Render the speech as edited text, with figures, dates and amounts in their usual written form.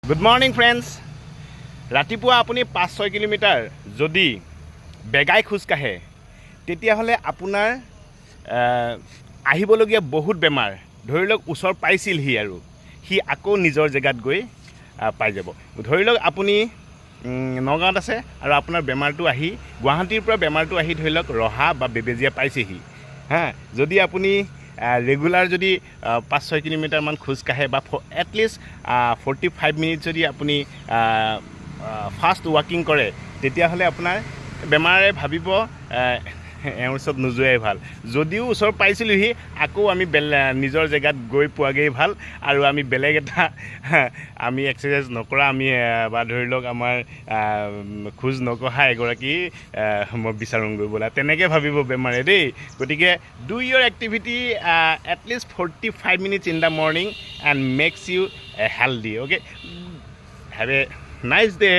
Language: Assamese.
Good morning friends. ৰাতিপুৱা আপুনি 5-6 কিলোমিটাৰ যদি বেগাই খোজকাঢ়ে তেতিয়াহ'লে আপোনাৰ আহিবলগীয়া বহুত বেমাৰ ধৰি লওক ওচৰ পাইছিলহি আৰু সি আকৌ নিজৰ জেগাত গৈ পাই যাব। ধৰি লওক আপুনি নগাঁৱত আছে আৰু আপোনাৰ বেমাৰটো আহি গুৱাহাটীৰ পৰা বেমাৰটো আহি ধৰি লওক ৰহা বা বেবেজীয়া পাইছেহি যদি আপুনি ৰেগুলাৰ যদি 5-6 কিলোমিটাৰমান খোজকাঢ়ে বা এটলিষ্ট 45 মিনিট যদি আপুনি ফাষ্ট ৱাকিং কৰে তেতিয়াহ'লে আপোনাৰ বেমাৰে ভাবিব এওঁৰ ওচৰত নোযোৱাই ভাল। যদিও ওচৰ পাইছিলোঁহি আকৌ আমি নিজৰ জেগাত গৈ পোৱাগেই ভাল আৰু আমি বেলেগ এটা আমি এক্সাৰচাইজ নকৰা আমি বা ধৰি লওক আমাৰ খোজ নকঢ়া এগৰাকী মই বিচাৰোঁগৈ বোলা তেনেকৈ ভাবিব বেমাৰে দেই। গতিকে do your activity at least 45 minutes in the morning and makes you healthy. Okay, have a nice day.